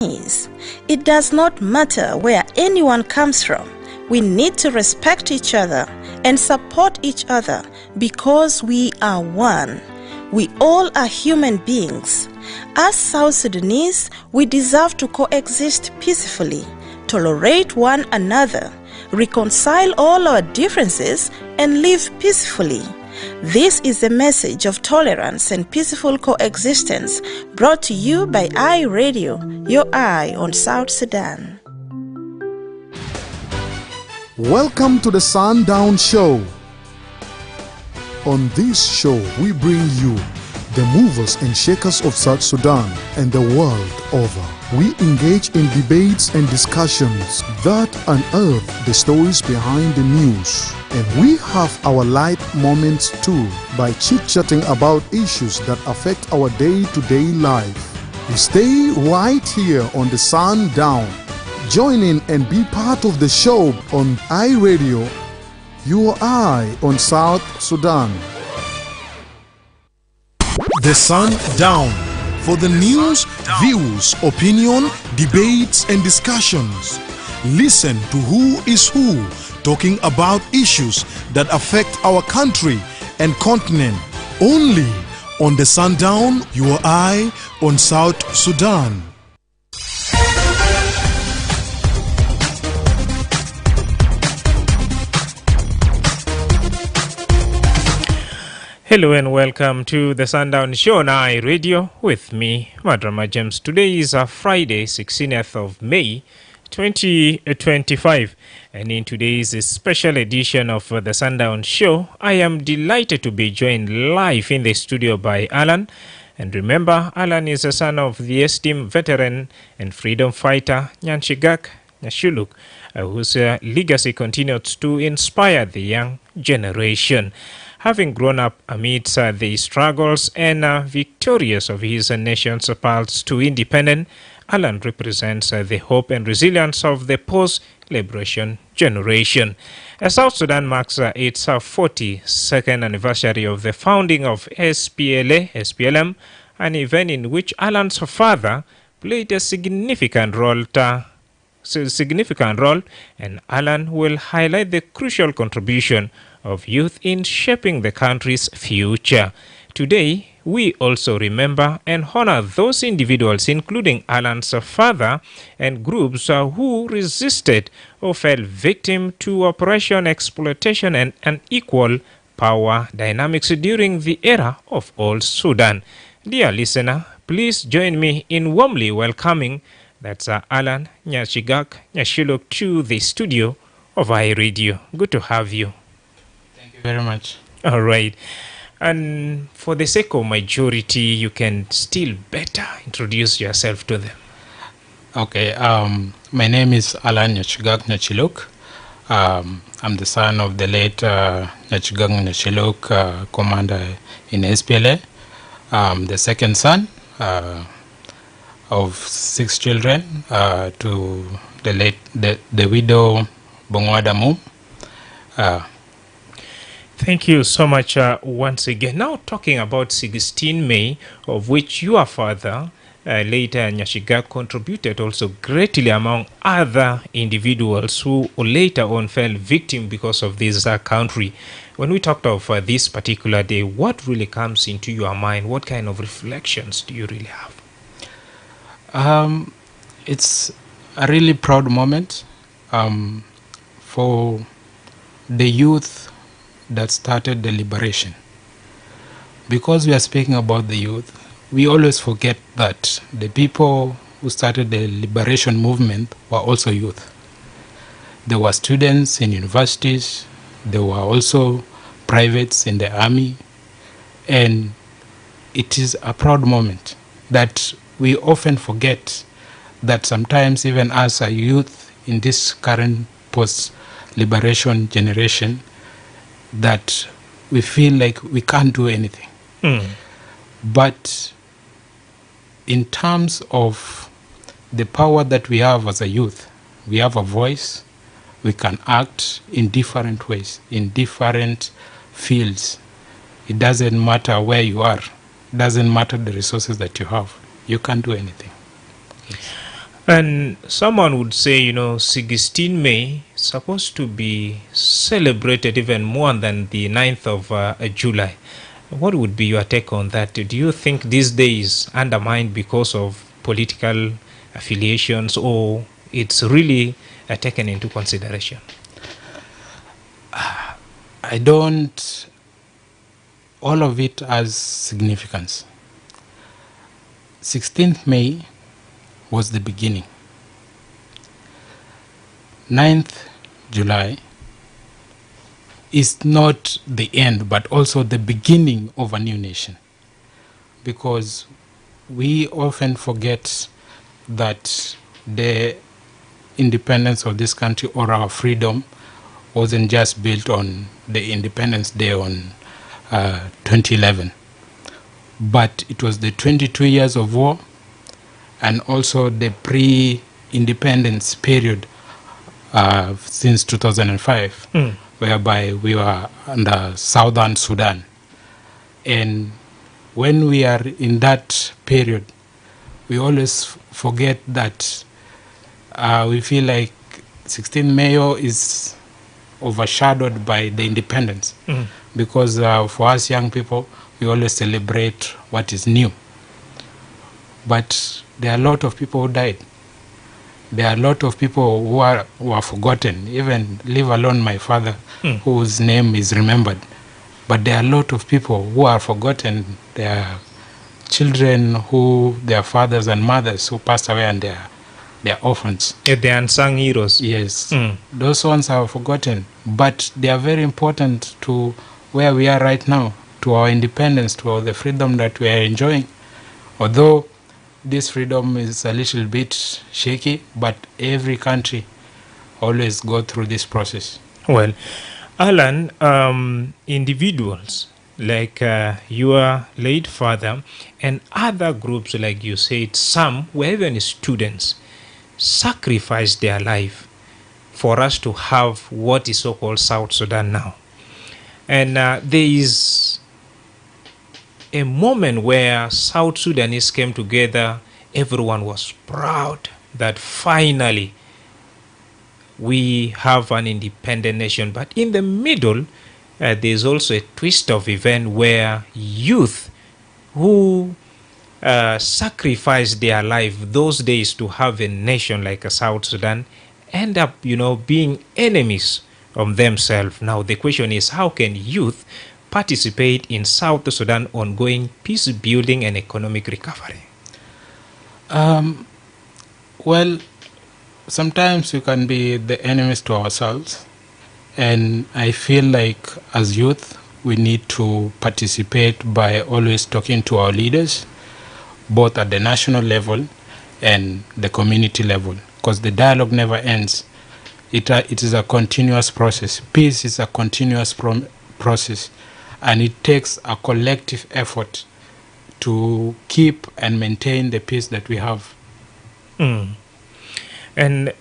It does not matter where anyone comes from. We need to respect each other and support each other because we are one. We all are human beings. As South Sudanese, we deserve to coexist peacefully, tolerate one another, reconcile all our differences, and live peacefully. This is a message of tolerance and peaceful coexistence brought to you by iRadio, your eye on South Sudan. Welcome to the Sundown Show. On this show, we bring you the movers and shakers of South Sudan and the world over. We engage in debates and discussions that unearth the stories behind the news. And we have our light moments too by chit-chatting about issues that affect our day-to-day life. We stay right here on the Sundown. Join in and be part of the show on iRadio, your eye on South Sudan. The Sundown, for the news, views, opinion, debates and discussions. Listen to who is who talking about issues that affect our country and continent. Only on the Sundown, your eye on South Sudan. Hello and welcome to the Sundown Show on iRadio with me, Madrama James. Today is Friday, 16th of May, 2025. And in today's special edition of the Sundown Show, I am delighted to be joined live in the studio by Alan. And remember, Alan is a son of the esteemed veteran and freedom fighter Nyanchigak Nyashuluk, whose legacy continues to inspire the young generation. Having grown up amidst the struggles and victorious of his nation's paths to independence, Alan represents the hope and resilience of the post-liberation generation. As South Sudan marks its 42nd anniversary of the founding of SPLM, an event in which Alan's father played a significant role, and Alan will highlight the crucial contribution of youth in shaping the country's future. Today, we also remember and honor those individuals, including Alan's father and groups who resisted or fell victim to oppression, exploitation, and unequal power dynamics during the era of old Sudan. Dear listener, please join me in warmly welcoming Alan Nyashigak Nyashuluk to the studio of iRadio. Good to have you. Thank you very much. All right. And for the sake of majority, you can still better introduce yourself to them. Okay. My name is Alan Nyashigak Nyashuluk. I'm the son of the late Nyashigak Nyashuluk, commander in SPLA. The second son of 6 children to the widow Bongwada Mum. Thank you so much once again. Now talking about 16 May, of which your father, later Nyashiga, contributed also greatly among other individuals who later on fell victim because of this country. When we talked of this particular day, what really comes into your mind? What kind of reflections do you really have? It's a really proud moment for the youth that started the liberation. Because we are speaking about the youth, we always forget that the people who started the liberation movement were also youth. There were students in universities, there were also privates in the army, and it is a proud moment that we often forget that sometimes even as a youth in this current post-liberation generation, that we feel like we can't do anything. But in terms of the power that we have as a youth, we have a voice, we can act in different ways, in different fields. It doesn't matter where you are, it doesn't matter the resources that you have, you can do anything. And someone would say, 16 May supposed to be celebrated even more than the 9th of July. What would be your take on that? Do you think these days undermined because of political affiliations, or it's really taken into consideration? I don't. All of it has significance. 16th May was the beginning. 9th July is not the end, but also the beginning of a new nation. Because we often forget that the independence of this country or our freedom wasn't just built on the Independence Day on 2011, but it was the 22 years of war and also the pre-independence period since 2005, whereby we were under Southern Sudan. And when we are in that period, we always forget that we feel like 16 May is overshadowed by the independence, because for us young people, we always celebrate what is new. But there are a lot of people who died. There are a lot of people who are forgotten, even leave alone my father, whose name is remembered. But there are a lot of people who are forgotten. There are children who, their fathers and mothers who passed away, and they're orphans. Yeah, the unsung heroes. Yes, those ones are forgotten, but they are very important to where we are right now, to our independence, to the freedom that we are enjoying. Although this freedom is a little bit shaky, but every country always go through this process. Well, Alan, individuals like your late father and other groups, like you said, some were even students, sacrificed their life for us to have what is so-called South Sudan now. And there is a moment where South Sudanese came together. Everyone was proud that finally we have an independent nation. But in the middle, there's also a twist of event where youth who sacrificed their life those days to have a nation like a South Sudan end up, being enemies of themselves. Now the question is, how can youth participate in South Sudan ongoing peace building and economic recovery? Well, sometimes we can be the enemies to ourselves, and I feel like as youth we need to participate by always talking to our leaders, both at the national level and the community level, because the dialogue never ends. It is a continuous process. Peace is a continuous process, and it takes a collective effort to keep and maintain the peace that we have. And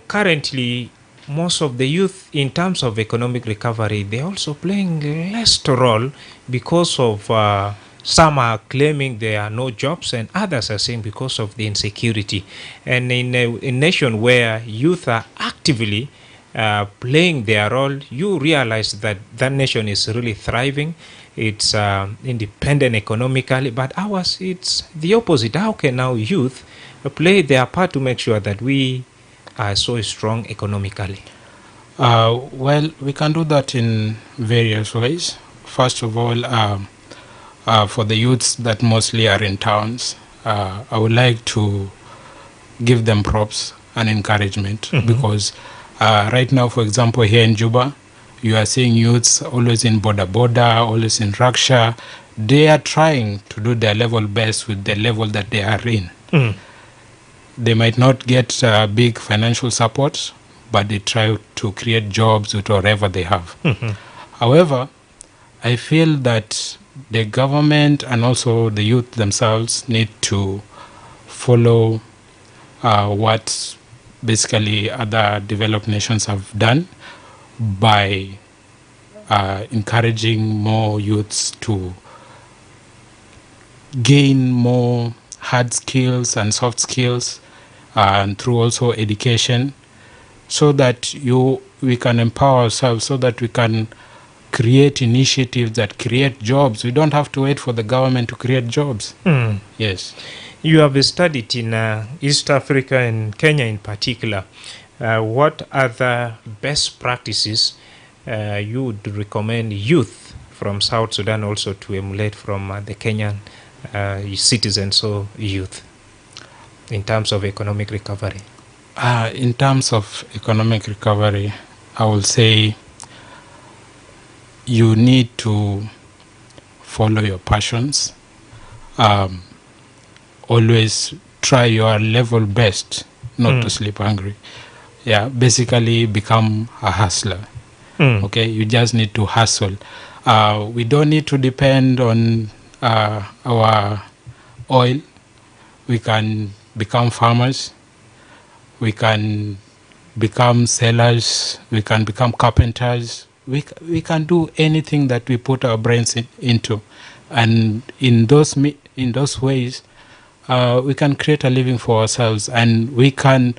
currently most of the youth, in terms of economic recovery, they're also playing less role because of some are claiming there are no jobs, and others are saying because of the insecurity. And in a nation where youth are actively playing their role, you realize that that nation is really thriving. It's independent economically, but ours, it's the opposite. How can now youth play their part to make sure that we are so strong economically? Well, we can do that in various ways. First of all, for the youths that mostly are in towns, I would like to give them props and encouragement, because right now, for example, here in Juba, you are seeing youths always in border, always in Raksha. They are trying to do their level best with the level that they are in. They might not get big financial support, but they try to create jobs with whatever they have. However, I feel that the government and also the youth themselves need to follow what basically other developed nations have done by encouraging more youths to gain more hard skills and soft skills and through also education, so that we can empower ourselves, so that we can create initiatives that create jobs. We don't have to wait for the government to create jobs. Yes. You have studied in East Africa and Kenya in particular. What other best practices you would recommend youth from South Sudan also to emulate from the Kenyan citizens or youth in terms of economic recovery? In terms of economic recovery, I will say you need to follow your passions. Always try your level best not to sleep hungry. Yeah, basically become a hustler. Okay, you just need to hustle. We don't need to depend on our oil. We can become farmers. We can become sellers. We can become carpenters. We can do anything that we put our brains into, and in those ways, we can create a living for ourselves, and we can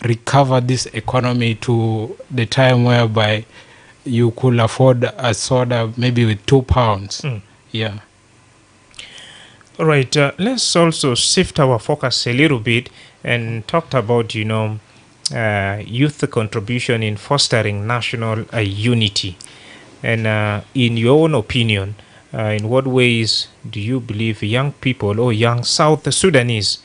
recover this economy to the time whereby you could afford a soda maybe with £2. Yeah. All right. Let's also shift our focus a little bit and talk about, youth contribution in fostering national unity. And in your own opinion, in what ways do you believe young people or young South Sudanese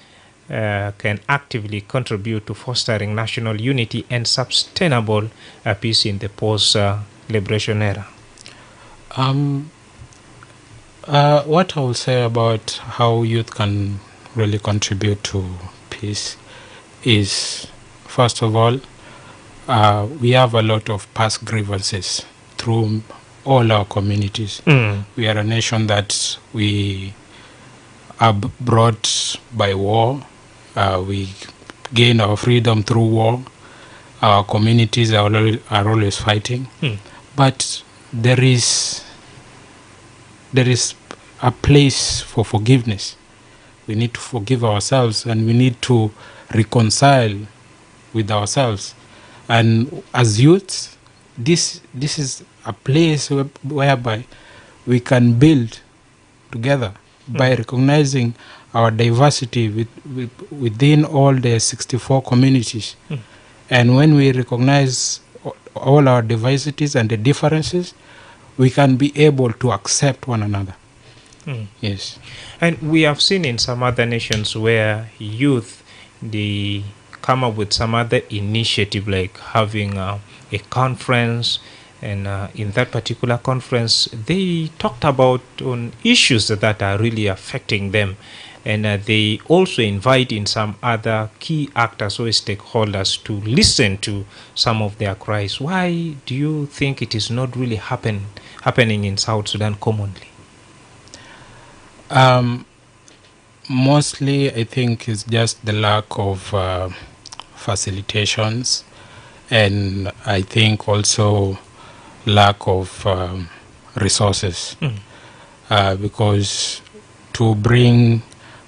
can actively contribute to fostering national unity and sustainable peace in the post-liberation era? What I will say about how youth can really contribute to peace is, first of all, we have a lot of past grievances through all our communities. We are a nation that we are brought by war. We gain our freedom through war. Our communities are always fighting. But there is a place for forgiveness. We need to forgive ourselves, and we need to reconcile with ourselves. And as youths, this is a place whereby we can build together by recognizing our diversity within all the 64 communities. And when we recognize all our diversities and the differences, we can be able to accept one another. Yes. And we have seen in some other nations where youth, they come up with some other initiative, like having a conference, and in that particular conference they talked about on issues that are really affecting them, and they also invite in some other key actors or stakeholders to listen to some of their cries. Why do you think it is not really happening in South Sudan commonly? Mostly, I think it's just the lack of facilitations, and I think also lack of resources, because to bring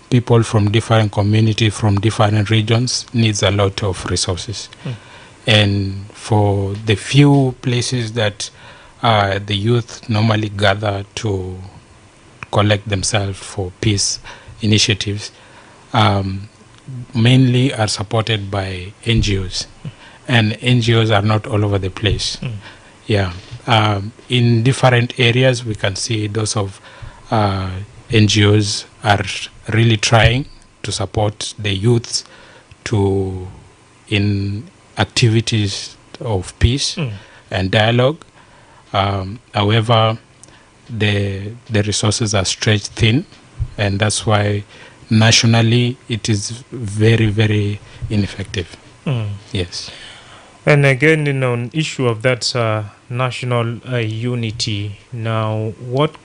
people from different communities, from different regions, needs a lot of resources. And for the few places that the youth normally gather to collect themselves for peace initiatives, mainly are supported by NGOs, and NGOs are not all over the place. Yeah, in different areas we can see those of NGOs are really trying to support the youths in activities of peace and dialogue. However, the resources are stretched thin, and that's why nationally it is very, very ineffective. Yes. And again, on issue of that national unity, now what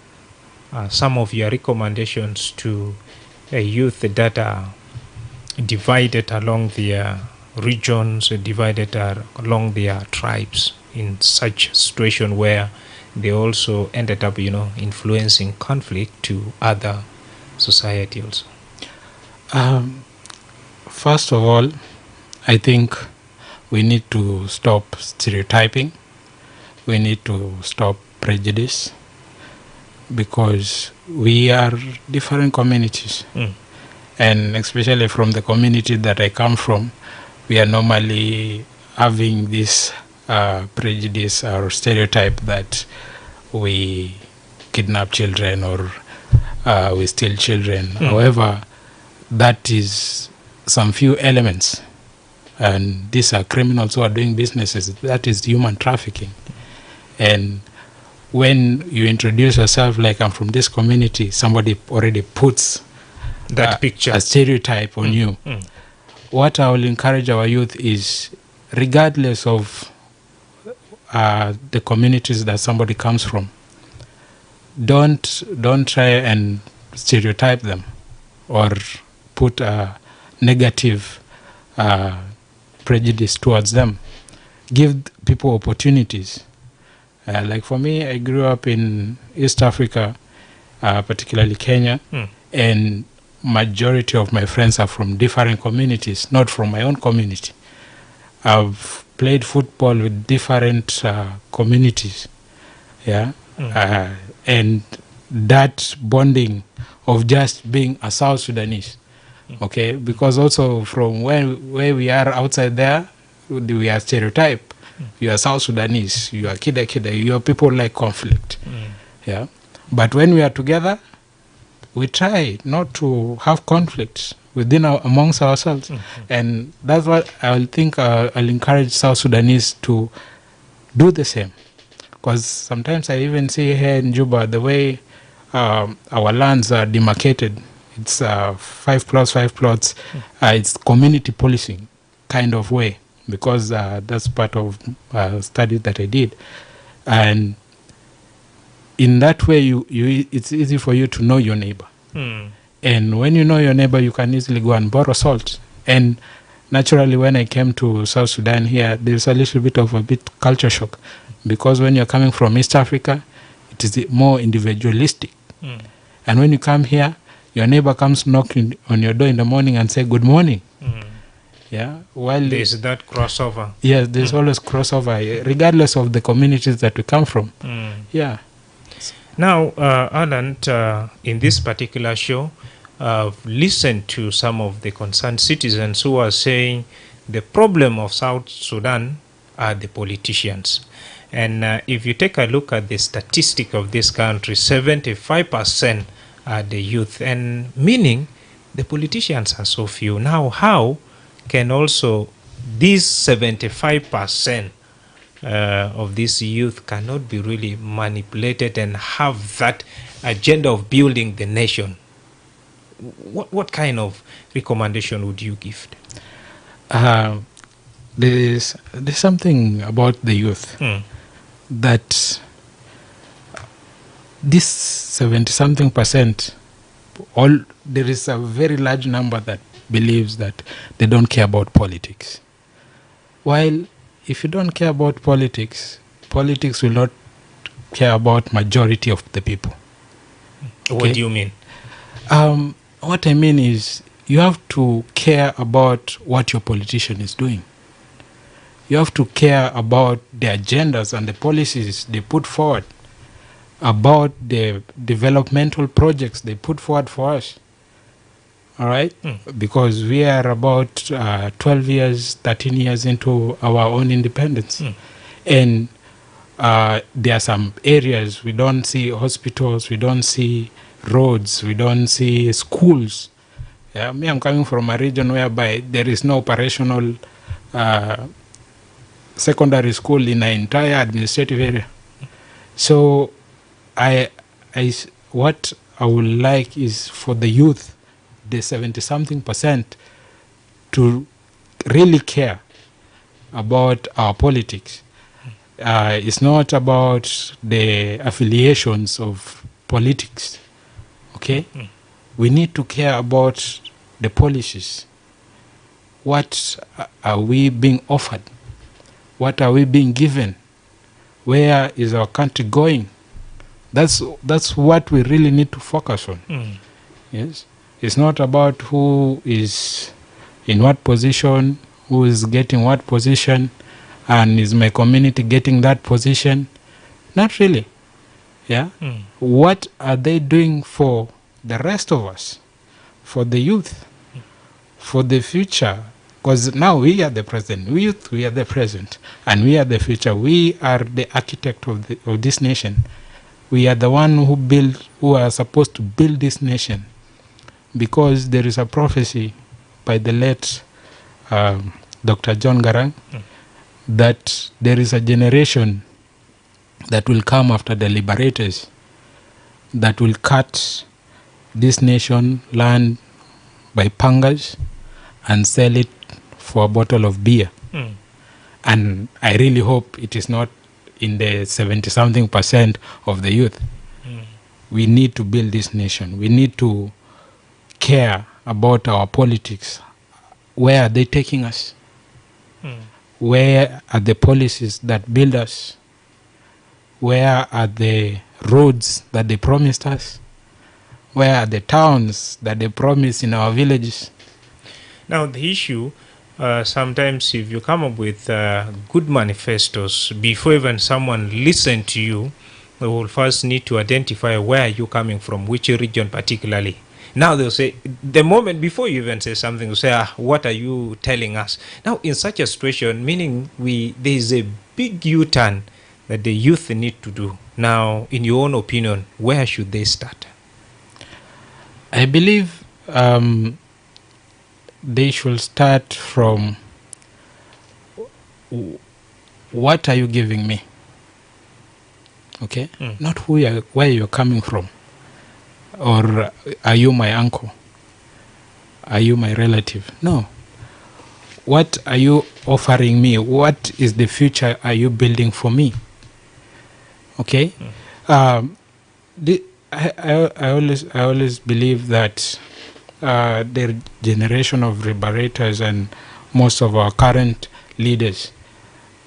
are some of your recommendations to youth that are divided along their regions, divided along their tribes, in such situation where they also ended up, influencing conflict to other society also? First of all, I think we need to stop stereotyping. We need to stop prejudice, because we are different communities. And especially from the community that I come from, we are normally having this prejudice or stereotype that we kidnap children or we steal children. However, that is some few elements, and these are criminals who are doing businesses. That is human trafficking. And when you introduce yourself like, I'm from this community, somebody already puts that picture, a stereotype on you. What I will encourage our youth is, regardless of the communities that somebody comes from, don't try and stereotype them or put a negative prejudice towards them. Give people opportunities. Like for me, I grew up in East Africa, particularly Kenya, and majority of my friends are from different communities, not from my own community. I've played football with different communities, and that bonding of just being a South Sudanese, okay, because also from where we are outside there, we are stereotyped. You are South Sudanese, you are kida, you are people like conflict, but when we are together, we try not to have conflicts within amongst ourselves. And that's what I'll think I'll encourage South Sudanese to do the same. Because sometimes I even see here in Juba, the way our lands are demarcated, it's 5 plots, 5 plots. It's community policing kind of way, because that's part of study that I did. And in that way, it's easy for you to know your neighbor. And when you know your neighbor, you can easily go and borrow salt. And naturally, when I came to South Sudan here, there's a little bit of culture shock, because when you're coming from East Africa, it is more individualistic. And when you come here, your neighbor comes knocking on your door in the morning and say good morning. While there's that crossover. Yes, there's always crossover, regardless of the communities that we come from. Now, Alan, in this particular show, I've listened to some of the concerned citizens who are saying the problem of South Sudan are the politicians. And if you take a look at the statistic of this country, 75% are the youth, and meaning the politicians are so few. Now, how can also these 75% of this youth cannot be really manipulated and have that agenda of building the nation? What kind of recommendation would you give? There's something about the youth that this 70-something%, there is a very large number that believes that they don't care about politics. While if you don't care about politics, politics will not care about majority of the people. Okay? What do you mean? What I mean is, you have to care about what your politician is doing. You have to care about the agendas and the policies they put forward, about the developmental projects they put forward for us. All right? Because we are about 12 years, 13 years into our own independence. And there are some areas we don't see hospitals, we don't see roads, we don't see schools. Me, I'm coming from a region whereby there is no operational secondary school in an entire administrative area. So what I would like is for the youth, the 70-something%, to really care about our politics. It's not about the affiliations of politics. Okay? We need to care about the policies. What are we being offered? What are we being given? Where is our country going? That's what we really need to focus on. Yes, it's not about who is in what position, who is getting what position, and is my community getting that position? Not really. Yeah. What are they doing for the rest of us, for the youth, for the future? Because now we are the present, we are the present, and we are the future. We are the architect of this nation. We are the one who are supposed to build this nation, because there is a prophecy by the late Dr. John Garang that there is a generation that will come after the liberators that will cut this nation land by pangas and sell it for a bottle of beer. And I really hope it is not in the 70-something% of the youth. We need to build this nation. We need to care about our politics. Where are they taking us? Where are the policies that build us? Where are the roads that they promised us? Where are the towns that they promised in our villages? Now, the issue, sometimes if you come up with good manifestos, before even someone listen to you, they will first need to identify where are you coming from, which region particularly. Now they'll say, the moment before you even say something, they'll say, what are you telling us? Now, in such a situation, meaning there is a big U-turn that the youth need to do. Now, in your own opinion, where should they start? I believe they should start from, what are you giving me? Okay? Not where you're coming from. Or are you my uncle? Are you my relative? No. What are you offering me? What is the future are you building for me? Okay? I always believe that the generation of liberators and most of our current leaders,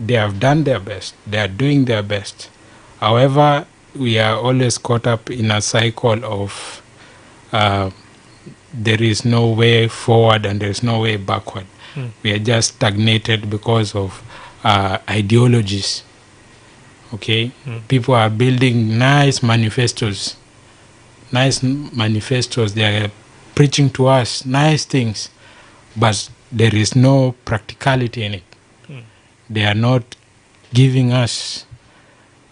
they have done their best. They are doing their best. However, we are always caught up in a cycle of there is no way forward and there is no way backward. We are just stagnated because of ideologies. Okay? People are building nice manifestos. They are preaching to us nice things, but there is no practicality in it. They are not giving us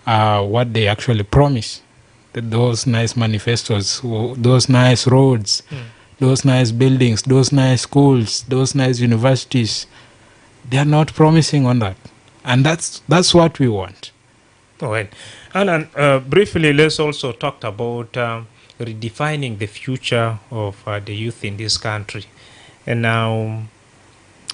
what they actually promise. Those nice manifestos, those nice roads, those nice buildings, those nice schools, those nice universities, they are not promising on that. And that's what we want. All right. Alan, briefly, let's also talk about redefining the future of the youth in this country. And now,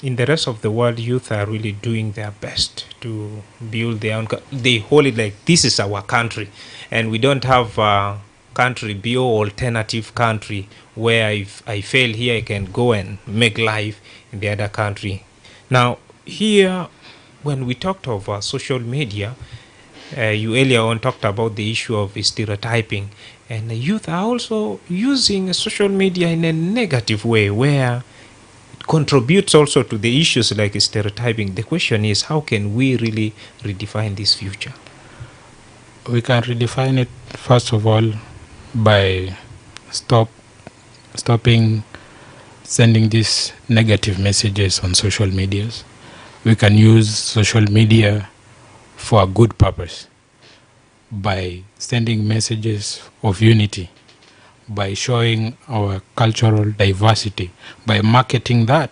in the rest of the world, youth are really doing their best to build their own. They hold it like this is our country, and we don't have a country be alternative country where if I fail here, I can go and make life in the other country. Now, here, when we talked of social media, you earlier on talked about the issue of stereotyping, and the youth are also using social media in a negative way where contributes also to the issues like stereotyping. The question is, how can we really redefine this future? We can redefine it, first of all, by stopping sending these negative messages on social medias. We can use social media for a good purpose by sending messages of unity, by showing our cultural diversity, by marketing that,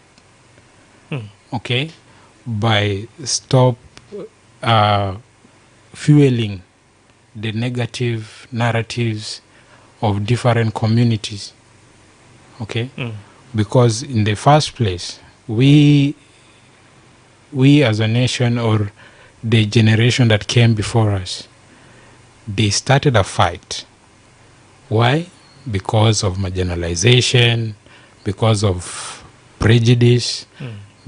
okay, by stop fueling the negative narratives of different communities, okay, because in the first place, we as a nation, or the generation that came before us, they started a fight. Why? Because of marginalization, because of prejudice,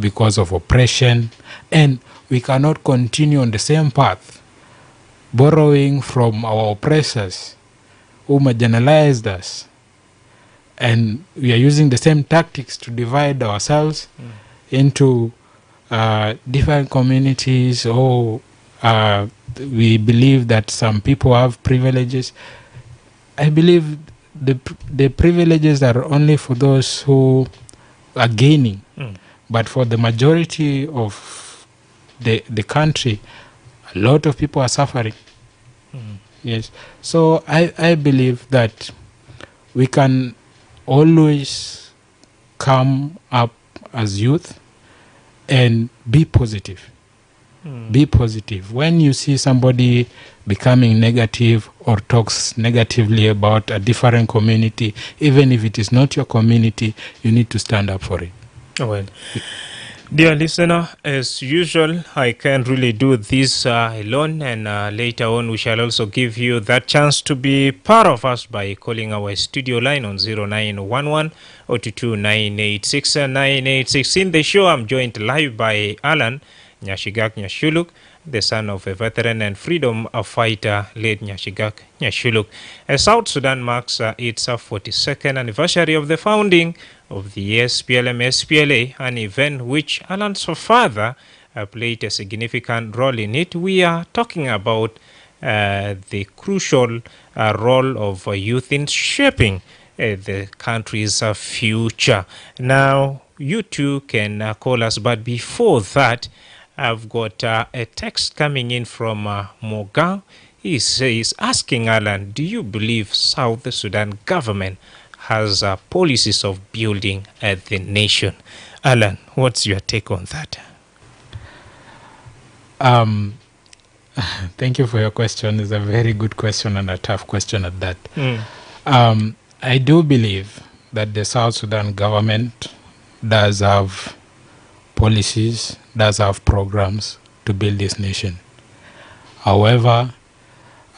because of oppression. And we cannot continue on the same path, borrowing from our oppressors who marginalized us and we are using the same tactics to divide ourselves into different communities, or we believe that some people have privileges. I believe the privileges are only for those who are gaining, but for the majority of the country, a lot of people are suffering. Yes, so I believe that we can always come up as youth and be positive. Be positive. When you see somebody becoming negative or talks negatively about a different community, even if it is not your community, you need to stand up for it. Well, dear listener, as usual, I can't really do this alone, and later on we shall also give you that chance to be part of us by calling our studio line on 0911 022 986 986. In the show, I'm joined live by Alan Nyashigak Nyashuluk, the son of a veteran and freedom fighter, late Nyashigak Nyashuluk. As South Sudan marks its 42nd anniversary of the founding of the SPLM-SPLA, an event which Alan's father played a significant role in it. We are talking about the crucial role of youth in shaping the country's future. Now, you too can call us, but before that, I've got a text coming in from Mogang. He says, asking Alan, do you believe South Sudan government has policies of building the nation? Alan, what's your take on that? Thank you for your question. It's a very good question and a tough question at that. I do believe that the South Sudan government does have policies, does have programs to build this nation. However,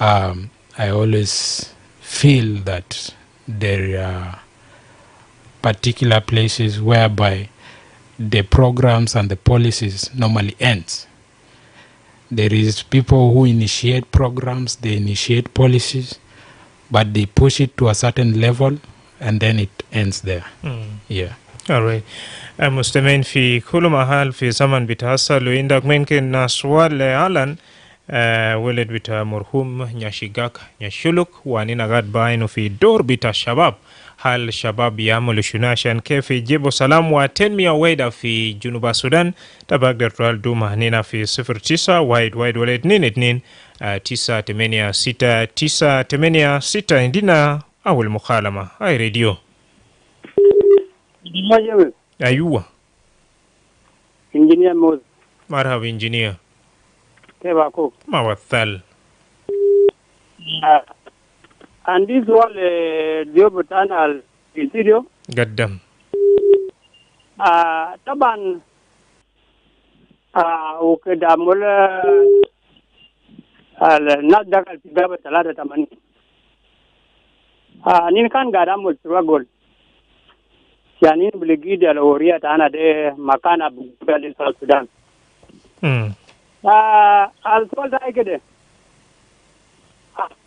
I always feel that there are particular places whereby the programs and the policies normally ends. There is people who initiate programs, they initiate policies, but they push it to a certain level and then it ends there. Yeah. All right. مستمعين في كل محل في زمن بتحصل وعندك ممكن سؤال لألان ولد بتاع مرحوم نياشيغاك نياشولوك وانينا قاعد باينه في دور بتاع الشباب. هل الشباب يعملوا شنو عشان كيف يجيبوا سلام وتنمية ويدا في جنوب السودان؟ تبقدر تقول دوما هنا في 09 وايد ولا 22 986 عندنا أول مخالمة. هاي راديو. أيوة. انجينير موز. مرحبا انجينير. كيف أكو؟ ما وصل. عندي سؤال اليوم بتاعنا الفيديو. قدم. طبعا وكده مولا الناس دخل في باب 83. نين كان قاعد أعمل تراجل. يعني بلقيد الأورية تاعنا ده مكان أبو بلد السودان. السؤال ده كده.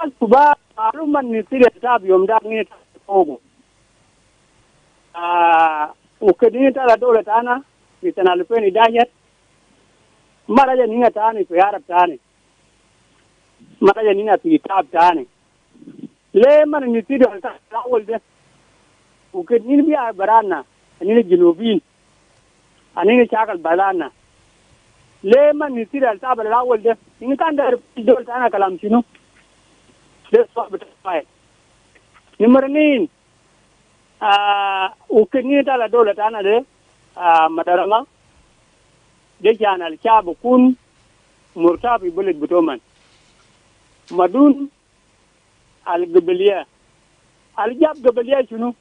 السبب معلومة نصير التاب يوم ده نيت فوقه. وكده ترى دولة تاعنا في سنة 2011 مرة جنينا تاني في عرب تاني مرة جنينا في تاب تاني ليه ما نصير التاب الأول ده وكده نين بيا برانا نين الجنوبيين نين شاكل بلانا ليه ما نصير التاب الأول ده إن كان ده دولة تاعنا كلام شنو ده صعب بتفاعل نمرنين وكني تلا دولة أنا ده مدرما ده كان الشعب يكون مرتاح بلد بتومن مدون القبلية الجاب قبلية شنو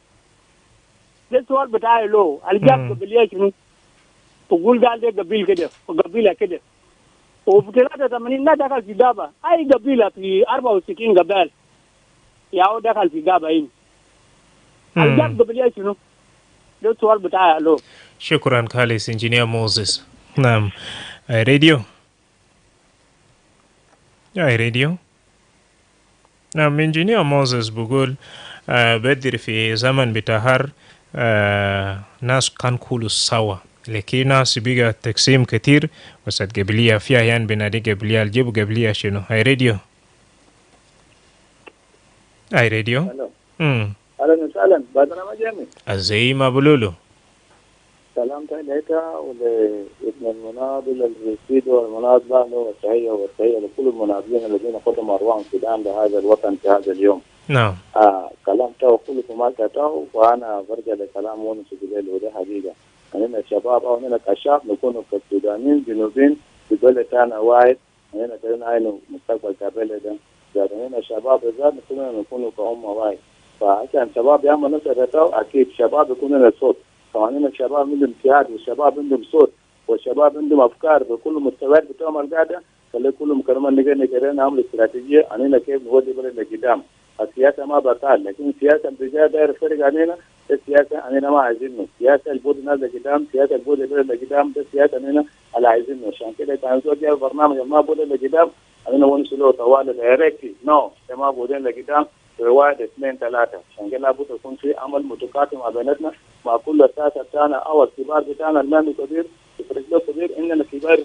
ده سؤال بتاعي له الجاب قبلية شنو تقول قال ده قبيل كده وقبيلة كده وفي 83 لا دخل في جابة أي قبيلة في 64 قبائل ياو دخل في جابة هنا الجاب قبلية شنو ده السؤال بتاعي له. شكرا خالص انجينير موسيس. نعم راديو راديو. نعم انجينير موسيس بقول بدري في زمن بتهر ناس كان كله سوا، لكن ناس بيجا تقسيم كتير وسط قبلية في أحيان بنادي قبلية الجيب قبلية شنو هاي راديو. هاي راديو. اهلا وسهلا مدرما جامي. زي ما بقولوا سلامتك لك ولابن المناضل الرشيد والمناضل له والتحية لكل المناضلين الذين قدموا أرواحهم فداء لهذا الوطن في هذا اليوم. نعم. كلامته وكلكم ما كتاه، وأنا برجع لكلام ونس بالليل، وده حقيقة. أننا الشباب أو أننا كشاب نكون كسودانيين جنوبين في بلد ثاني واحد، أننا كلنا عين مستقبل كبلد ده. أننا الشباب ذات نكونوا كأمة واحد. فعشان الشباب يعمل نفسه أكيد الشباب يكون لنا صوت. قوانين الشباب عندهم اجتهاد، والشباب عندهم صوت، والشباب عندهم افكار بكل المستويات بتاعهم القاعده. خلي كلهم كمان نقدر نعمل استراتيجيه عنينا كيف نودي بلد لقدام. السياسه ما بطال، لكن السياسه الرجال داير فرق علينا. السياسه عنينا ما عايزينه، السياسه البود الناس لقدام، السياسه البود البلد لقدام، ده السياسه عنينا اللي عايزينه. عشان كده كان زوج جاي برنامج ما بود لقدام عنينا ونسلو طوال دايركتلي نو ما بودين لقدام رواية 2 3. عشان كده لابد يكون في عمل متكاتف مع بيناتنا، مع كل الساسة بتاعنا أو الكبار بتاعنا المال كبير يفرق له كبير. إننا كبار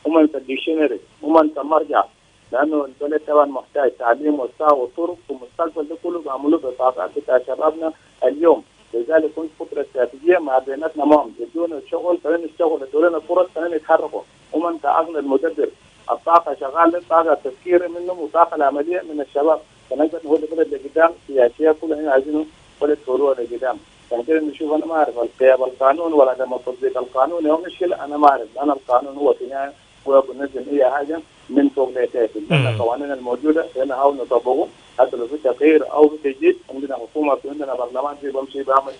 هم الديكشنري، هم المرجع، لأنه البلد طبعا محتاج تعليم وسائل وطرق، والمستقبل ده كله بعملوه بالطاقات بتاع شبابنا اليوم. لذلك كنت فترة استراتيجية مع بيناتنا معهم، يدونا الشغل خلينا نشتغل، يدونا فرص خلينا نتحركوا. هم كعقل المدبر، الطاقة شغالة، الطاقة التفكير منهم والطاقة العملية من الشباب. فنقدر نقول البلد لقدام سياسية كلها هنا عايزينه بلد طلوع لقدام. عشان كده نشوف أنا ما أعرف القيام القانون ولا عدم تطبيق القانون هو مشكلة. أنا ما أعرف، أنا القانون هو في النهاية هو بنزل أي حاجة من فوق لتحت. لأن القوانين الموجودة هنا هو نطبقه، حتى لو في تغيير أو في تجديد عندنا حكومة، عندنا برلمان في بمشي بعمل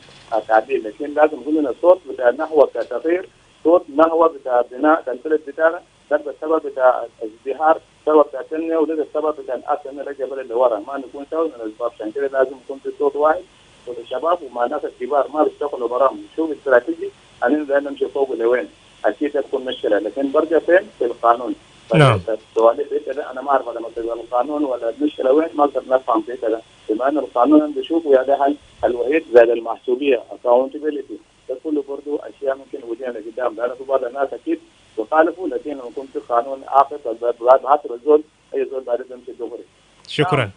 تعديل، لكن لازم يكون لنا صوت بتاع نحو كتغيير، صوت نحو بتاع بناء البلد بتاعنا. ده السبب بتاع ازدهار، السبب بتاع التنمية، وده السبب بتاع الأكل إنه رجع بلد لورا. ما نكون سوا من الأسباب. عشان كده لازم يكون في صوت واحد، صوت الشباب ومع الناس الكبار ما بيشتغلوا برامج. شوف استراتيجي أننا نمشي فوق لوين. أكيد تكون مشكلة، لكن برجع فين؟ في القانون. نعم. السؤال في كده أنا ما أعرف لما تبقى القانون ولا المشكلة وين، ما أقدر نفهم في كده. بما أن القانون أنا بشوفه هذا حل الوحيد زاد المحسوبية accountability. ده كله برضه أشياء ممكن وجهنا قدام، لأن في بعض الناس أكيد يخالفوا، لكن لما يكون في قانون عاقب بعثر الزول أي زول بعد يمشي دغري. شكرا.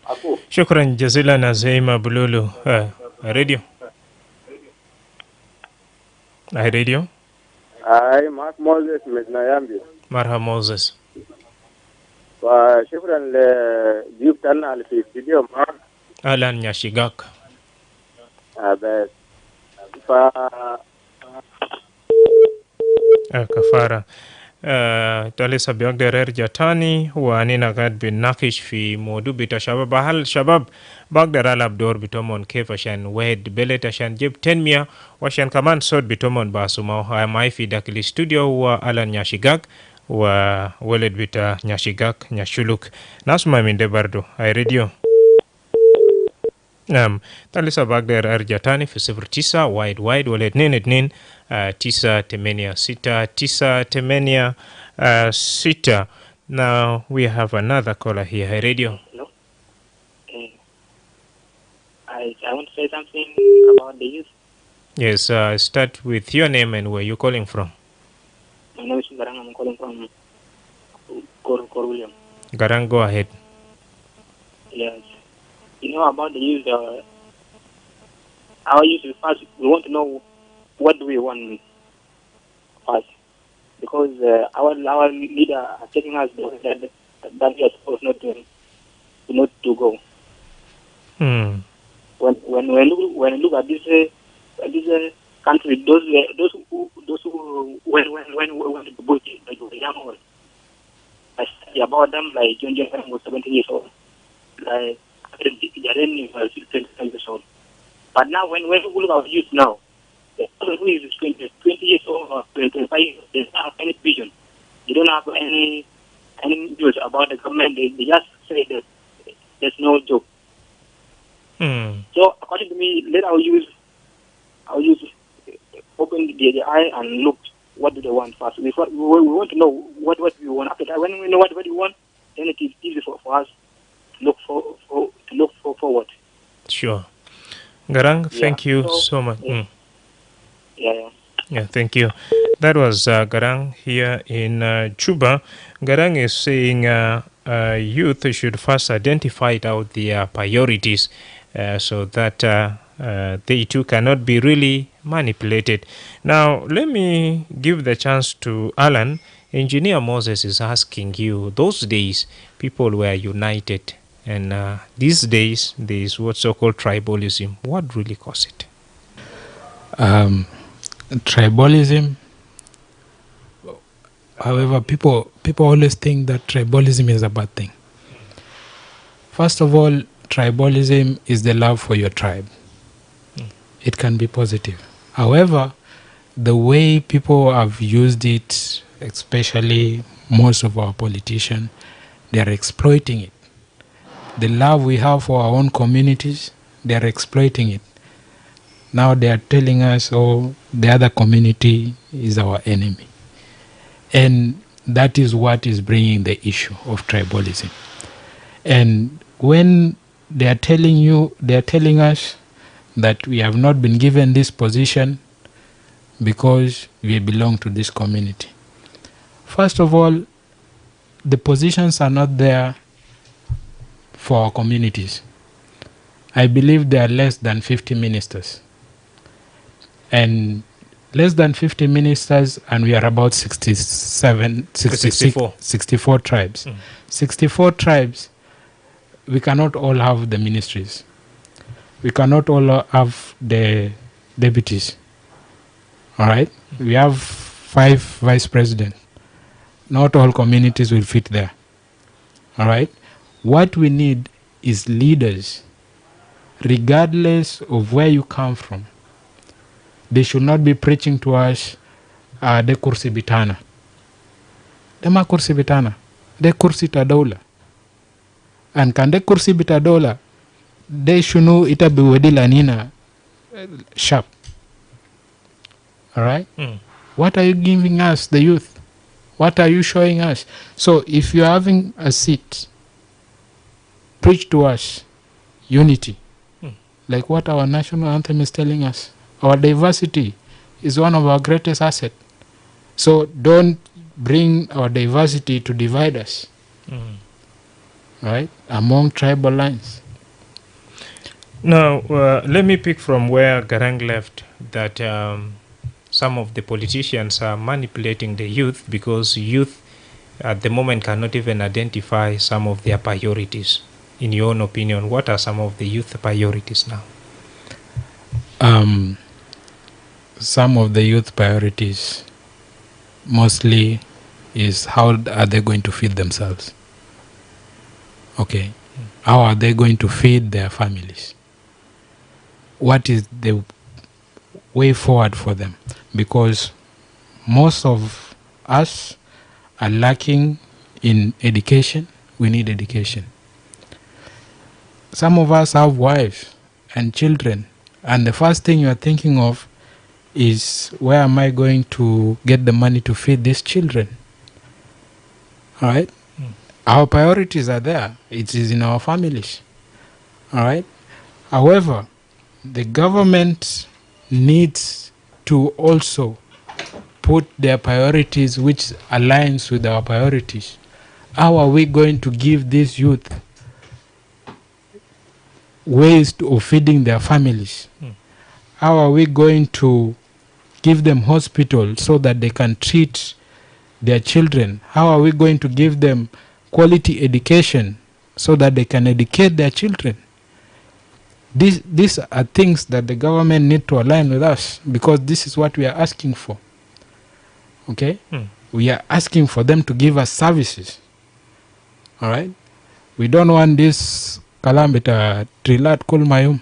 شكرا جزيلا زي ما بقولوا. راديو. هاي راديو. هاي معك موزيس من نيامبي. مرحبا موزيس. وشكرا لضيوفتنا اللي في الاستديو معك. أهلا يا شيغاك. بس كفارة. لسه بيقدر يرجع تاني، وأننا قاعد بنناقش في موضوع بتاع شباب. هل الشباب بقدر ألعب دور بتومون كيف عشان ويد بلد عشان جيب تنمية، وعشان كمان صوت بتومون باسمه. معي في داخل الاستوديو هو ألان نياشيغاك وولد بتاع نياشيغاك نياشولوك. نسمع من ده برضو. هاي راديو. نعم. لسه بقدر أرجع تاني في 09 وايد ولا 22 986. Now we have another caller here. Hi radio. Hello. I want to say something about the youth. Yes, start with your name and where you calling from. My name is Garang. I'm calling from Kor William. Garang, go ahead. Yes. You know about the youth, our youth first, we want to know what do we want first. Because our leader are taking us that we are supposed not to go. When we look at this country, those who when to boot like the young ones, I study about them like John was 70 years old, like Jaren was 25 years old. But now when we look at youth now, the person who is 20 years old or 25 years, they don't have any vision. They don't have any views about the government. They just say that there's no job. So according to me, let our youth open the eye and look what do they want first. We want to know what we want. After that, when we know what we want, then it is easy for us to look forward. Sure. Garang, thank you So, so much. yeah. Yeah, thank you. That was Garang here in Juba. Garang is saying youth should first identify out their priorities so that they too cannot be really manipulated. Now, let me give the chance to Alan. Engineer Moses is asking you, those days people were united, and these days there is what's so-called tribalism. What really caused it? Tribalism. However, people always think that tribalism is a bad thing. First of all, tribalism is the love for your tribe. It can be positive. However, the way people have used it, especially most of our politicians, they are exploiting it. The love we have for our own communities, they are exploiting it. Now they are telling us, oh, the other community is our enemy. And that is what is bringing the issue of tribalism. And when they are telling us that we have not been given this position because we belong to this community. First of all, the positions are not there for our communities. I believe there are less than 50 ministers. And less than 50 ministers, and we are about 64 tribes. 64 tribes, we cannot all have the ministries. We cannot all have the deputies. All right? We have 5 vice presidents. Not all communities will fit there. All right? What we need is leaders, regardless of where you come from. They should not be preaching to us de kursi bitana. Dema kursi bitana. De kursi tadola. And kan de kursi bitadola, de shunu ita biwedila nina sharp. Alright? What are you giving us, the youth? What are you showing us? So if you're having a seat, preach to us unity. Like what our national anthem is telling us. Our diversity is one of our greatest assets. So don't bring our diversity to divide us, right, among tribal lines. Now, let me pick from where Garang left, that some of the politicians are manipulating the youth because youth at the moment cannot even identify some of their priorities. In your own opinion, what are some of the youth priorities now? Some of the youth priorities mostly is how are they going to feed themselves? Okay. How are they going to feed their families? What is the way forward for them? Because most of us are lacking in education. We need education. Some of us have wives and children, and the first thing you are thinking of is, where am I going to get the money to feed these children? All right? Our priorities are there. It is in our families. All right? However, the government needs to also put their priorities which aligns with our priorities. How are we going to give these youth ways of feeding their families? How are we going to give them hospitals so that they can treat their children? How are we going to give them quality education so that they can educate their children? These are things that the government need to align with us, because this is what we are asking for. Okay? We are asking for them to give us services. All right? We don't want this kalambita trilat kulmayum.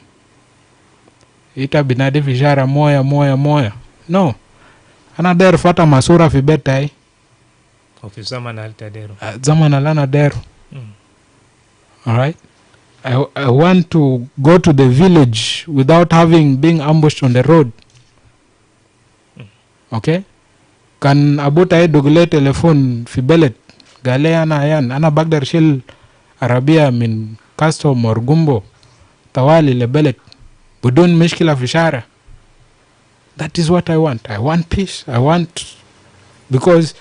Ita binade vijara moya. No. Anadero fata masura fi betai. Of zaman altadero. Zaman alana dero. All right? I want to go to the village without being ambushed on the road. Okay? Kan abuta dugule telephone fi belet. Gale ana bagdar shil Arabia min custom or gumbo. Tawali le belet. بدون مشكلة في شارع. That is what I want. I want peace. I want, because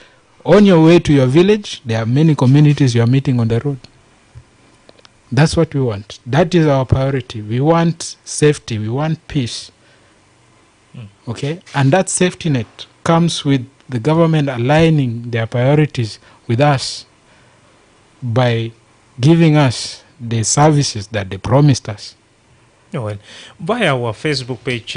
on your way to your village, there are many communities you are meeting on the road. That's what we want. That is our priority. We want safety. We want peace. Okay? And that safety net comes with the government aligning their priorities with us by giving us the services that they promised us. Well, by our Facebook page,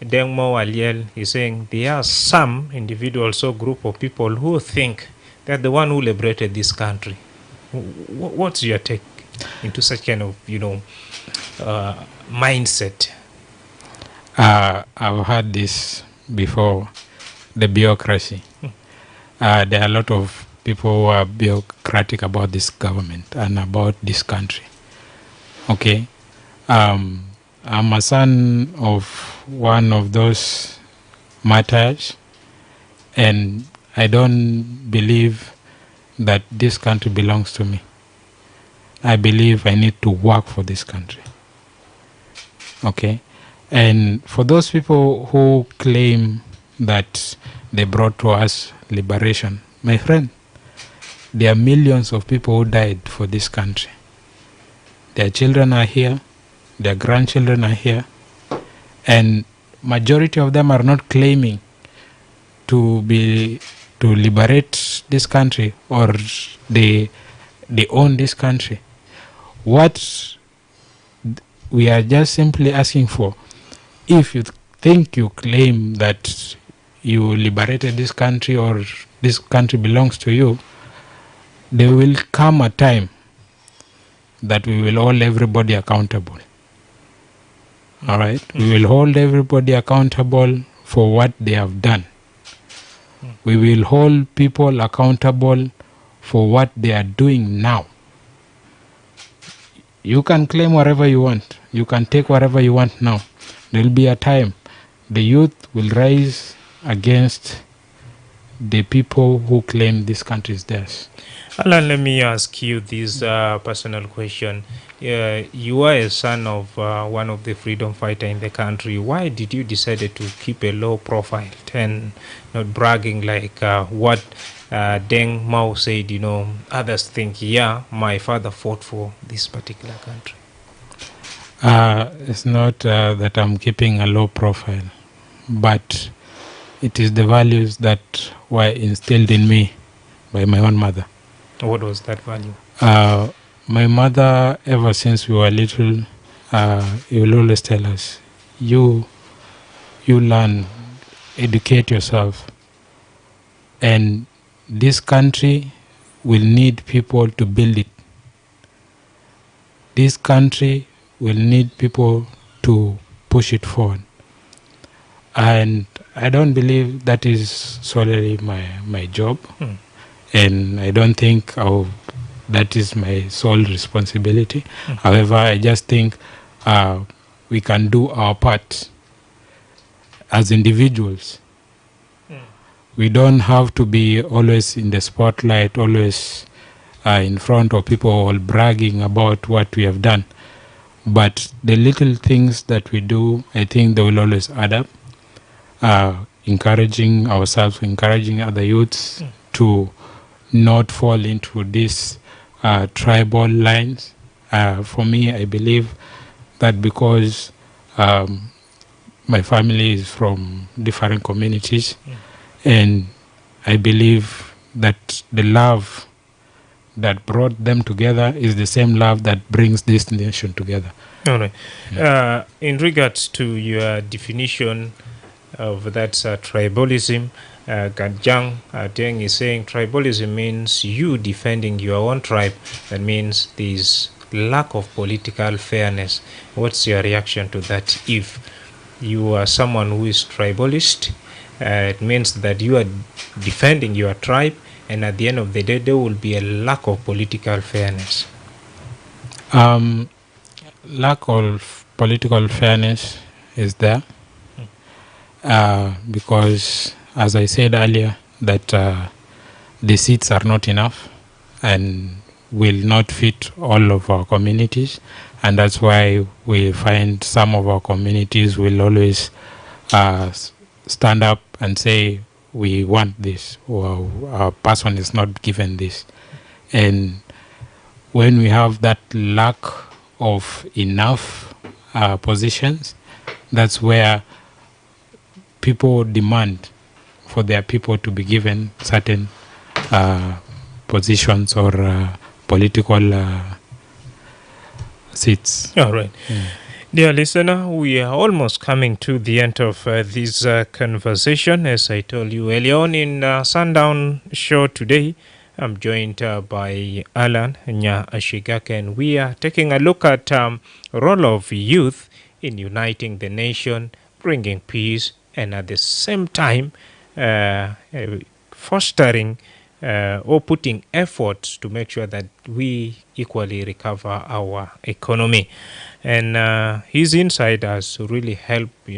Dengmo Aliel is saying there are some individuals or group of people who think they're the one who liberated this country. What's your take into such kind of, mindset? I've heard this before, the bureaucracy. There are a lot of people who are bureaucratic about this government and about this country. Okay? I'm a son of one of those martyrs, and I don't believe that this country belongs to me. I believe I need to work for this country. Okay? And for those people who claim that they brought to us liberation, my friend, there are millions of people who died for this country. Their children are here, their grandchildren are here, and majority of them are not claiming to liberate this country, or they own this country. What we are just simply asking for, if you think you claim that you liberated this country or this country belongs to you, there will come a time that we will hold everybody accountable. All right? We will hold everybody accountable for what they have done. We will hold people accountable for what they are doing now. You can claim whatever you want. You can take whatever you want now. There will be a time the youth will rise against the people who claim this country is theirs. Alan, let me ask you this personal question. You are a son of one of the freedom fighters in the country. Why did you decide to keep a low profile and not bragging like what Deng Mao said, others think, yeah, my father fought for this particular country? It's not that I'm keeping a low profile, but it is the values that were instilled in me by my own mother. What was that value? My mother, ever since we were little, he will always tell us, you learn, educate yourself, and this country will need people to build it. This country will need people to push it forward. And I don't believe that is solely my job. And I don't think that is my sole responsibility. However, I just think we can do our part as individuals. We don't have to be always in the spotlight, always in front of people all bragging about what we have done. But the little things that we do, I think they will always add up. Encouraging ourselves, encouraging other youths to not fall into these tribal lines. For me, I believe that because my family is from different communities, and I believe that the love that brought them together is the same love that brings this nation together. All right. Yeah. In regards to your definition of that tribalism, Gadjang Deng is saying tribalism means you defending your own tribe. That means there's lack of political fairness. What's your reaction to that? If you are someone who is tribalist, it means that you are defending your tribe, and at the end of the day, there will be a lack of political fairness. Lack of political fairness is there because, as I said earlier, that the seats are not enough, and will not fit all of our communities, and that's why we find some of our communities will always stand up and say, we want this, or our person is not given this. And when we have that lack of enough positions, that's where people demand for their people to be given certain positions or political seats. All right. Dear listener, we are almost coming to the end of this conversation. As I told you earlier on in Sundown show today, I'm joined by Alan Nya Ashigaka, and we are taking a look at role of youth in uniting the nation, bringing peace, and at the same time fostering or putting efforts to make sure that we equally recover our economy. And his insight has really helped,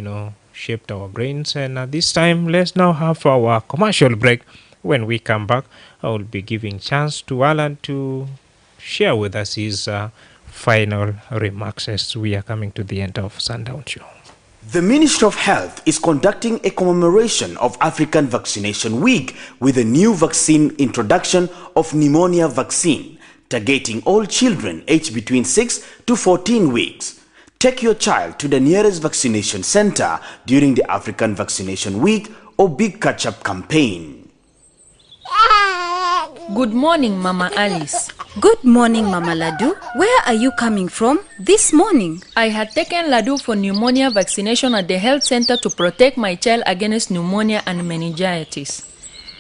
shaped our brains. And at this time, let's now have our commercial break. When we come back, I will be giving chance to Alan to share with us his final remarks as we are coming to the end of Sundown Show. The Ministry of Health is conducting a commemoration of African Vaccination Week with a new vaccine introduction of pneumonia vaccine, targeting all children aged between 6 to 14 weeks. Take your child to the nearest vaccination center during the African Vaccination Week or Big Catch-up campaign. Good morning, Mama Alice. Good morning, Mama Ladu. Where are you coming from this morning? I had taken Ladu for pneumonia vaccination at the health center to protect my child against pneumonia and meningitis.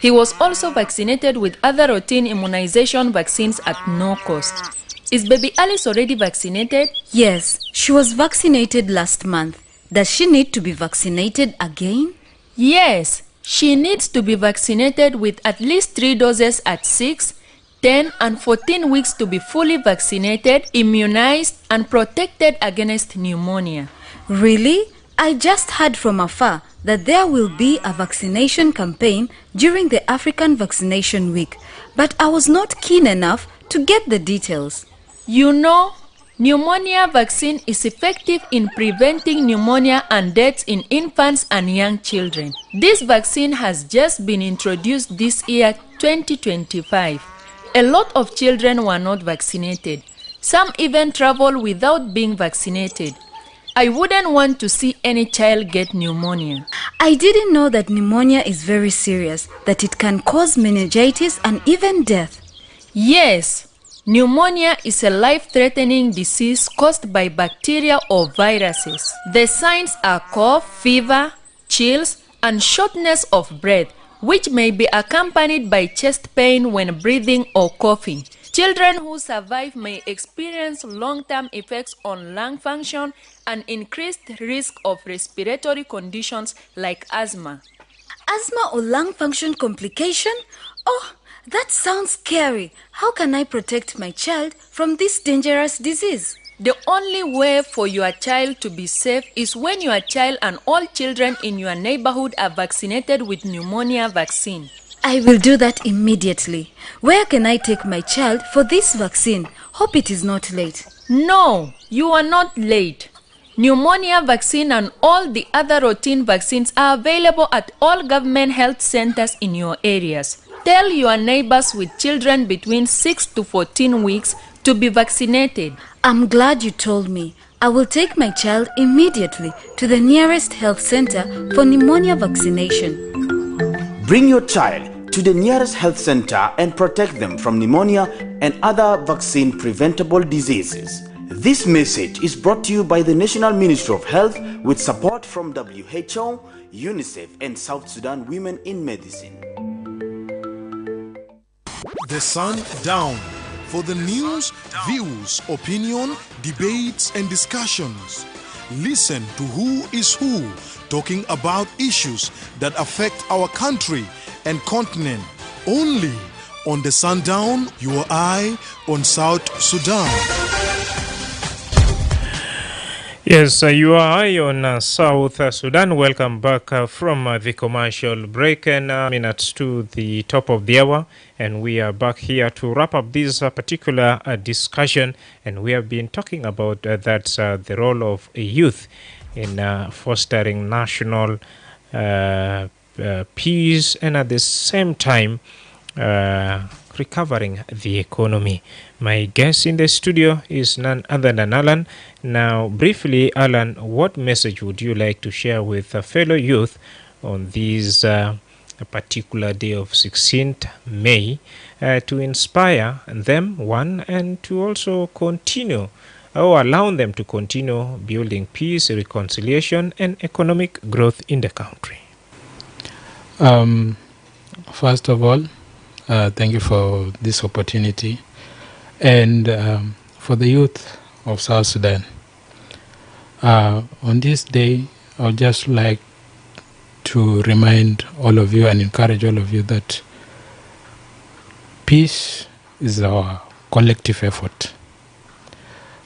He was also vaccinated with other routine immunization vaccines at no cost. Is baby Alice already vaccinated? Yes, she was vaccinated last month. Does she need to be vaccinated again? Yes, she needs to be vaccinated with at least 3 doses at 6, 10 and 14 weeks to be fully vaccinated, immunized and protected against pneumonia. Really? I just heard from afar that there will be a vaccination campaign during the African Vaccination Week, but I was not keen enough to get the details. Pneumonia vaccine is effective in preventing pneumonia and deaths in infants and young children. This vaccine has just been introduced this year, 2025. A lot of children were not vaccinated. Some even travel without being vaccinated. I wouldn't want to see any child get pneumonia. I didn't know that pneumonia is very serious, that it can cause meningitis and even death. Yes. Pneumonia is a life-threatening disease caused by bacteria or viruses. The signs are cough, fever, chills, and shortness of breath, which may be accompanied by chest pain when breathing or coughing. Children who survive may experience long-term effects on lung function and increased risk of respiratory conditions like asthma. Asthma or lung function complication? Oh, that sounds scary. How can I protect my child from this dangerous disease? The only way for your child to be safe is when your child and all children in your neighborhood are vaccinated with pneumonia vaccine. I will do that immediately. Where can I take my child for this vaccine? Hope it is not late. No, you are not late. Pneumonia vaccine and all the other routine vaccines are available at all government health centers in your areas. Tell your neighbors with children between 6 to 14 weeks to be vaccinated. I'm glad you told me. I will take my child immediately to the nearest health center for pneumonia vaccination. Bring your child to the nearest health center and protect them from pneumonia and other vaccine-preventable diseases. This message is brought to you by the National Ministry of Health with support from WHO, UNICEF, and South Sudan Women in Medicine. The Sundown, for the news, views, opinion, debates, and discussions. Listen to Who is Who, talking about issues that affect our country and continent. Only on the Sundown, your eye on South Sudan. Yes, you are high on South Sudan. Welcome back from the commercial break and minutes to the top of the hour. And we are back here to wrap up this particular discussion. And we have been talking about that's the role of youth in fostering national peace and at the same time recovering the economy. My guest in the studio is none other than Alan. Now, briefly, Alan, what message would you like to share with fellow youth on this particular day of 16th May to inspire them, one, and to also continue or allow them to continue building peace, reconciliation, and economic growth in the country? First of all, thank you for this opportunity. And for the youth of South Sudan, on this day, I would just like to remind all of you and encourage all of you that peace is our collective effort.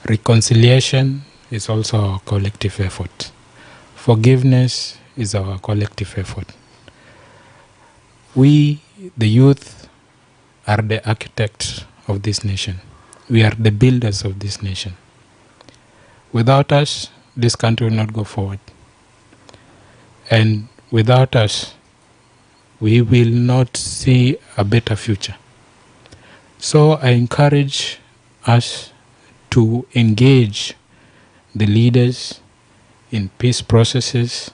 Reconciliation is also our collective effort. Forgiveness is our collective effort. We, the youth, are the architects of this nation. We are the builders of this nation. Without us, this country will not go forward. And without us, we will not see a better future. So I encourage us to engage the leaders in peace processes,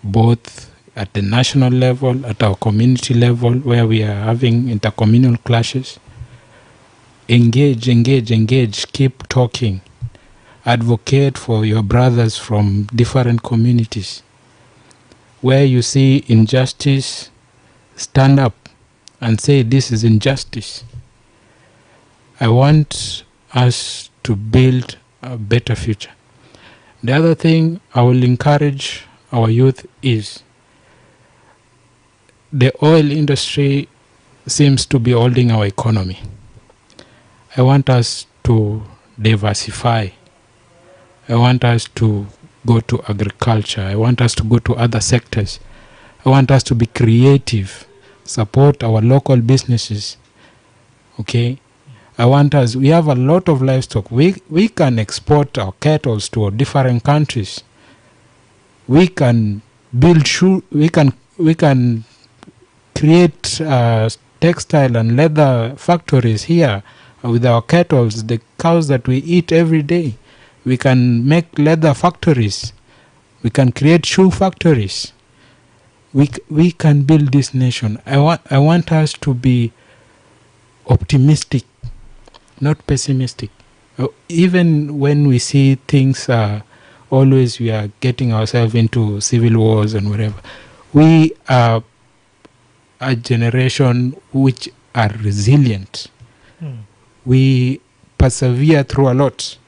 both at the national level, at our community level, where we are having intercommunal clashes. Engage, keep talking. Advocate for your brothers from different communities. Where you see injustice, stand up and say this is injustice. I want us to build a better future. The other thing I will encourage our youth is the oil industry seems to be holding our economy. I want us to diversify. I want us to go to agriculture. I want us to go to other sectors. I want us to be creative, support our local businesses. Okay? We have a lot of livestock. We can export our cattle to different countries. We can build we can create textile and leather factories here with our cattle, the cows that we eat every day. We can make leather factories. We can create shoe factories. We can build this nation. I want us to be optimistic, not pessimistic. Even when we see things, always we are getting ourselves into civil wars and whatever. We are a generation which are resilient. We persevere through a lot.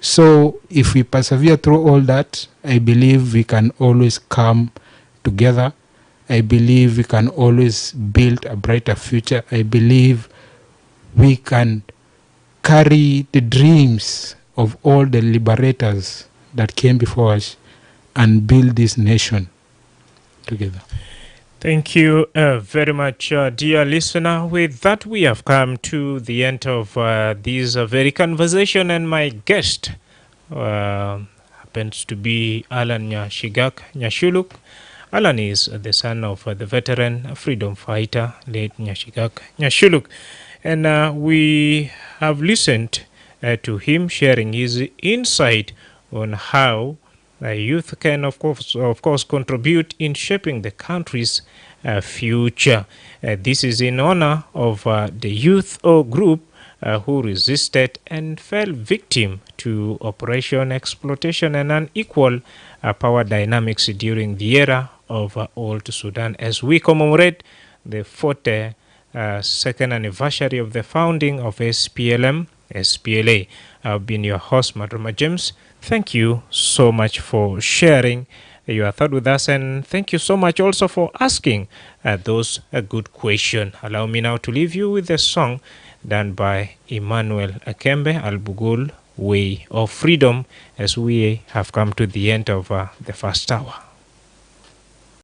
So if we persevere through all that, I believe we can always come together. I believe we can always build a brighter future. I believe we can carry the dreams of all the liberators that came before us and build this nation together. Thank you very much, dear listener. With that, we have come to the end of this very conversation, and my guest happens to be Alan Nyashigak Nyashuluk. Alan is the son of the veteran freedom fighter, late Nyashigak Nyashuluk. And we have listened to him sharing his insight on how youth can, of course, contribute in shaping the country's future. This is in honor of the youth or group who resisted and fell victim to oppression, exploitation, and unequal power dynamics during the era of Old Sudan. As we commemorate the 42nd anniversary of the founding of SPLA. I've been your host, Madrama James. Thank you so much for sharing your thought with us, and thank you so much also for asking those good questions. Allow me now to leave you with a song done by Emmanuel Akembe Albugul way of freedom as we have come to the end of the first hour.